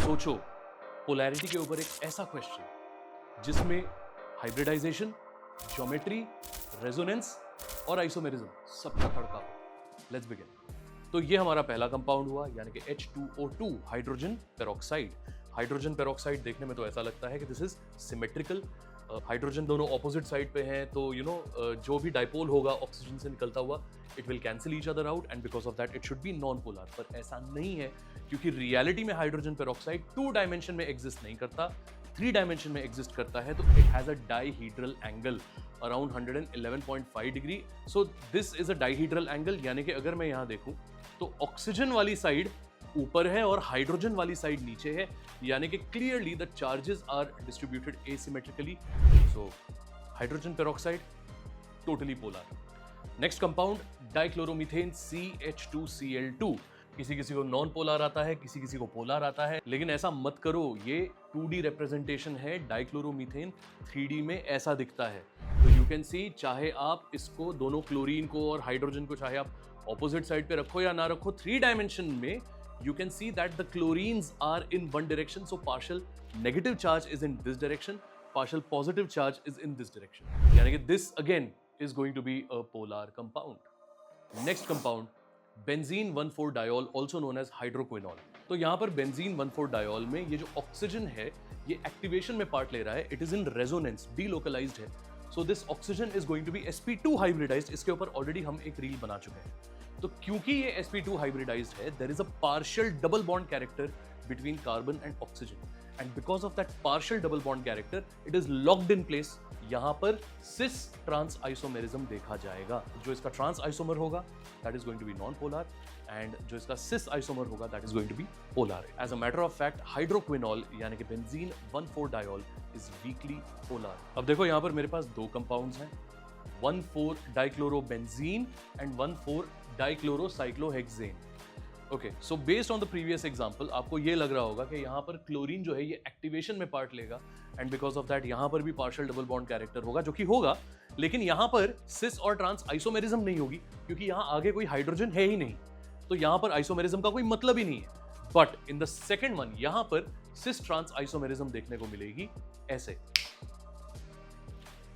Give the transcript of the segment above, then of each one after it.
सोचो पोलैरिटी के ऊपर एक ऐसा क्वेश्चन जिसमें हाइब्रिडाइजेशन, ज्योमेट्री, रेजोनेंस और आइसोमेरिज्म सबका तड़का हो। Let's begin. तो ये हमारा पहला कंपाउंड हुआ, यानी कि H2O2 hydrogen peroxide. Hydrogen peroxide देखने में तो ऐसा लगता है कि दिस इज सिमेट्रिकल, हाइड्रोजन दोनों ऑपोजिट साइड पे हैं, तो जो भी डाइपोल होगा ऑक्सीजन से निकलता हुआ, it will cancel each other out and because of that it should be non polar. पर ऐसा नहीं है, क्योंकि रियलिटी में हाइड्रोजन पेरोक्साइड 2 डायमेंशन में एग्जिस्ट नहीं करता, 3 डायमेंशन में एग्जिस्ट करता है। तो it has a dihedral angle around 111.5 degree. So this is a dihedral angle, यानी कि अगर मैं यहां देखूं तो ऑक्सीजन वाली साइड ऊपर है और हाइड्रोजन वाली साइड नीचे है, यानी कि clearly the charges are distributed asymmetrically. So hydrogen peroxide totally polar. Next compound dichloromethane CH2Cl2। किसी किसी को नॉन पोलर आता है, किसी किसी को पोलर आता है, लेकिन ऐसा मत करो, ये 2D रिप्रेजेंटेशन है। डाइक्लोरोमीथेन 3D में ऐसा दिखता है। तो यू कैन सी, चाहे आप इसको दोनों क्लोरीन को और हाइड्रोजन को चाहे आप ऑपोजिट साइड पे रखो या ना रखो, 3 डायमेंशन में you can see that the chlorines are in one direction, so partial negative charge is in this direction, partial positive charge is in this direction, यानी कि this again is going to be a polar compound. Next compound benzene 1,4-diol, also known as hydroquinol. तो यहाँ पर benzene 1,4-diol में ये जो oxygen है ये एक्टिवेशन में पार्ट ले रहा है, it is in resonance, delocalised है। So this oxygen is going to be sp2 hybridised. इसके ऊपर ऑलरेडी हम एक रील बना चुके हैं। तो क्योंकि ये sp2 हाइब्रिडाइज्ड है, there is a partial double bond character between carbon and oxygen, and because of that partial double bond character it is locked in place. यहां पर सिस ट्रांस आइसोमेरिज्म देखा जाएगा। जो इसका ट्रांस आइसोमर होगा that is going to be non polar, and जो इसका cis isomer होगा that is going to be polar. As a matter of fact hydroquinol यानी कि benzene 1,4-diol is weakly polar. अब देखो यहां पर मेरे पास 2 कंपाउंड्स हैं, one four dichlorobenzene and one four dichlorocyclohexane. Okay, so based on the previous example आपको ये लग रहा होगा कि यहाँ पर क्लोरीन जो है ये एक्टिवेशन में पार्ट लेगा, एंड बिकॉज ऑफ दैट यहाँ पर भी पार्शियल डबल बॉन्ड कैरेक्टर होगा, जो कि होगा, लेकिन यहाँ पर सिस और ट्रांस आइसोमेरिज्म नहीं होगी, क्योंकि यहाँ आगे कोई हाइड्रोजन है ही नहीं, तो यहाँ पर आइसोमेरिज्म का कोई मतलब ही नहीं है। But in the second one यहाँ पर सिस ट्रांस आइसोमेरिज्म देखने को मिलेगी ऐसे।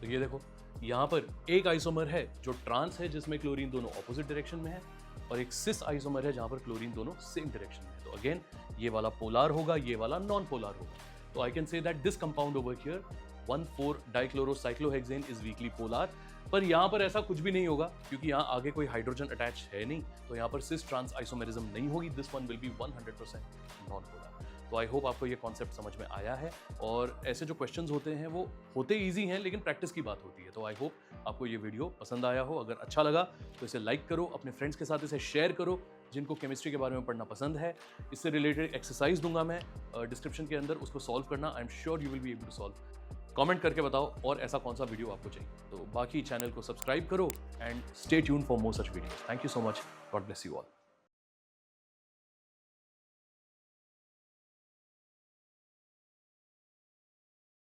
तो ये देखो यहाँ पर एक आइसोमर है जो ट्रांस है, जिसमें क्लोरीन दोनों ऑपोजिट डायरेक्शन में है, और एक सिस आइसोमर है जहां पर क्लोरीन दोनों सेम डायरेक्शन में है। तो अगेन ये वाला पोलर होगा, ये वाला नॉन पोलर होगा। तो I can say that this compound over here one four dichlorocyclohexane is weakly polar. पर यहाँ पर ऐसा कुछ भी नहीं होगा, क्योंकि यहाँ आगे कोई हाइड्रोजन अटैच है नहीं, तो यहाँ पर सिस ट्रांस आइसोमेरिज्म नहीं होगी। This one will be 100% non polar. तो आई होप आपको ये कॉन्सेप्ट समझ में आया है, और ऐसे जो क्वेश्चंस होते हैं वो होते ईजी हैं, लेकिन प्रैक्टिस की बात होती है। तो आई होप आपको ये वीडियो पसंद आया हो। अगर अच्छा लगा तो इसे लाइक करो, अपने फ्रेंड्स के साथ इसे शेयर करो जिनको केमिस्ट्री के बारे में पढ़ना पसंद है। इससे रिलेटेड एक्सरसाइज दूंगा मैं डिस्क्रिप्शन के अंदर, उसको सॉल्व करना। I am sure you will be able to solve. Comment करके बताओ और ऐसा कौन सा वीडियो आपको चाहिए। तो बाकी चैनल को सब्सक्राइब करो and stay tune for more such videos. Thank you so much. God bless you all.